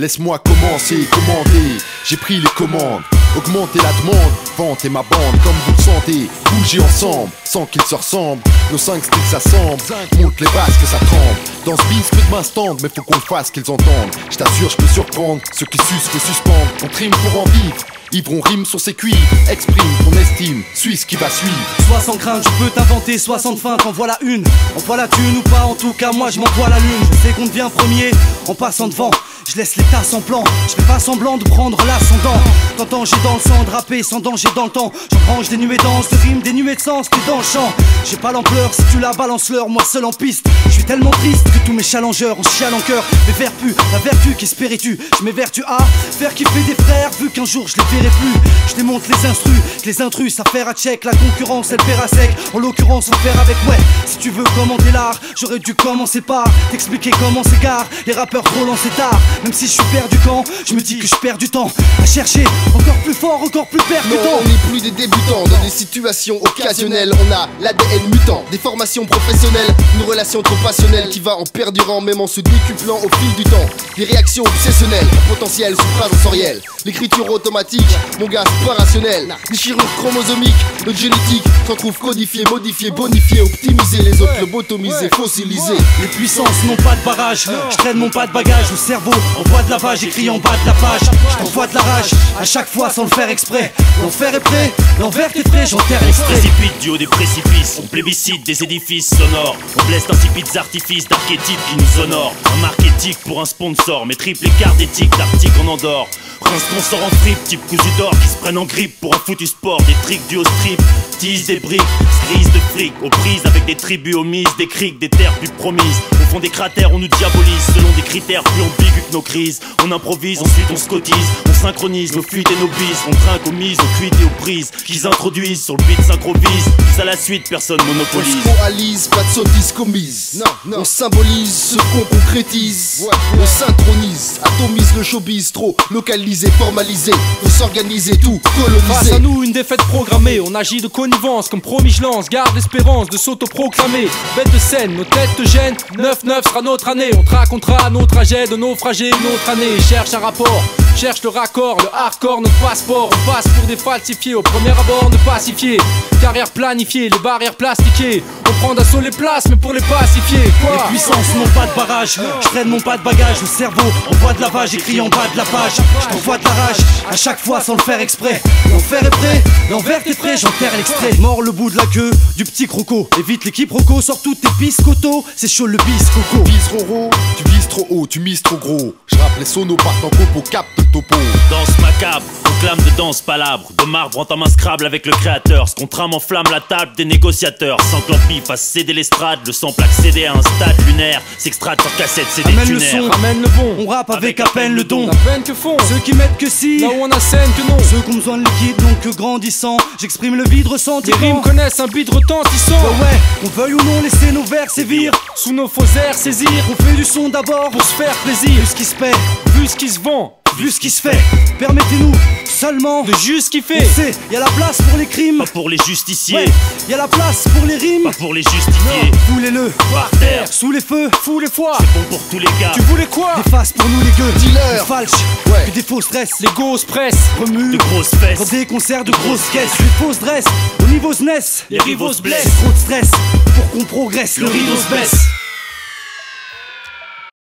Laisse-moi commencer, commander, j'ai pris les commandes. Augmentez la demande, ventez ma bande comme vous le sentez. Bougez ensemble, sans qu'ils se ressemblent. Nos 5 styles s'assemblent, monte les basses que ça tremble. Dans ce bis, peu de mains se tendent, mais faut qu'on le fasse qu'ils entendent. Je t'assure, je peux surprendre, ceux qui sucent que suspendent. On trime pour en vivre, ivre on rime sur ses cuivres. Exprime ton estime, suis ce qui va suivre. Sois sans crainte, je peux t'inventer 60 feintes, en voilà une. Envoie la thune ou pas, en tout cas moi je m'envoie la lune. Je sais qu'on devient premier en passant devant. Je laisse les tasses en plan, je fais pas semblant de prendre l'ascendant. T'entends, j'ai dans le sang de rapper sans danger dans le temps. J'engrange des nuées denses, de rimes, des nuées de sens, t'es dans le champ. J'ai pas l'ampleur, si tu la balances l'heure, moi seul en piste. Je suis tellement triste que tous mes challengeurs en chialent en cœur. Mes vertus, la vertu qu'espérais-tu? Je m'évertue à faire kiffer des frères, vu qu'un jour je les verrai plus. Je démonte les instrus, que les intrus, ça faire à check. La concurrence elle perd à sec, en l'occurrence on faire avec ouais. Si tu veux commenter l'art, j'aurais dû commencer par t'expliquer comment s'égare les rappeurs trop lancés tard. Même si je suis perdu quand, je me dis que je perds du temps à chercher encore plus fort, encore plus percutant. Non, on n'est plus des débutants dans des situations occasionnelles. On a l'ADN mutant, des formations professionnelles, une relation trop passionnelle qui va en perdurant, même en se décuplant au fil du temps. Des réactions obsessionnelles, un potentiel suprasensoriel. L'écriture automatique, mon gars c'est pas rationnel. Les chirurgies chromosomiques, notre génétique s'en trouve codifié, modifié, bonifié, optimisé. Les autres lobotomisés, fossilisés. Les puissances n'ont pas de barrage, je traîne mon pas de bagage au cerveau. En voie de lavage, écrit en bas de la page. Je t'envoie de la rage, à chaque fois sans le faire exprès. L'enfer est prêt, l'envers t'es prêt, j'enterre l'extrait. Précipite du haut des précipices, on plébiscite des édifices sonores. On blesse d'insipides artifices d'archétypes qui nous honorent. Un marque éthique pour un sponsor, mais triple écart d'éthique d'Arctique en Andorre. Rince qu'on sort en fripe, type cousu d'or qui se prennent en grippe pour un foutu sport. Des tricks du haut strip, tease des briques, cerise de fric, aux prises avec des tribus omises, des criques, des terres plus promises. Au fond des cratères, on nous diabolise selon des critères plus ambigus que nos crises. On improvise, ensuite on se cotise, on synchronise nos fuites et nos bises. On trinque aux mises, aux cuites et aux prises qu'ils introduisent sur le beat s'improvise. Tout à la suite, personne monopolise. On se coalise, pas de sottise commise. On symbolise ce qu'on concrétise. On s'intronise, atomise le showbiz trop localisé, formalisé. On s'organise et tout colonisé. Face à nous une défaite programmée, on agit de connivence comme promis je lance, garde l'espérance de s'autoproclamer. Bête de scène, nos têtes te gênent, 9-9 sera notre année. On te racontera nos trajets de naufragés une autre année. Cherche un rapport, cherche le raccord, le hardcore, notre passeport. On passe pour des falsifiés, au premier abord de pacifier. Carrière planifiée, les barrières plastiquées. On prend d'assaut les places mais pour les pacifier. Quoi? Les puissances n'ont pas de barrage, je traîne mon pas de bagage au cerveau. En voie de lavage, écrit en bas de la page. Je t'envoie de la rage, à chaque fois sans le faire exprès. L'enfer est prêt, l'envers t'es prêt, j'enterre l'extrait. Mors le bout de la queue du petit croco. Évite les quiproquos, sors toutes tes piscotos. C'est chaud le bis coco. Vise roro, tu vises trop haut, tu mises trop gros. Je rappe les sonos partent en copo, capte le topo. Danse macabre, proclame de danse palabre. De marbre en ta main Scrabble avec le créateur. Ce qu'on trame enflamme la table des négociateurs. Sans que l'ampli fasse céder l'estrade. Le sample accéder à un stade lunaire. S'extrade sur cassette, c'est des Amène le tunaires. son, Ramène le bon, on rappe avec à peine le don. la peine que font Ceux qui mettent que si, là où on a scène que non. ceux qui ont besoin de liquide n'ont que grandissant. J'exprime le vide ressenti. Les rimes connaissent un beat retentissant. Ouais, qu'on veuille ou non laisser nos vers sévir. Sous nos faux airs saisir, On fait du son d'abord pour se faire plaisir. vu ce qui se paie, Vu ce qui se vend, vu ce qui se fait. Permettez-nous seulement de juste on kiffer. sait, y a la place pour les crimes. Pas pour les justiciers, Ouais, y a la place pour les rimes. pas pour les justifiés. Foulez-le Par terre, sous les feux. Fous les fois, bon pour tous les gars. tu voulais quoi? Des faces pour nous les gueux. Dealer. Du falche, Ouais. que des faux stress. Les gosses pressent, remue De grosses fesses, dans des concerts de grosses caisses. Les fausses dresses au niveau SNES. les rivaux se blessent. C'est trop de stress pour qu'on progresse. Le rideau se baisse.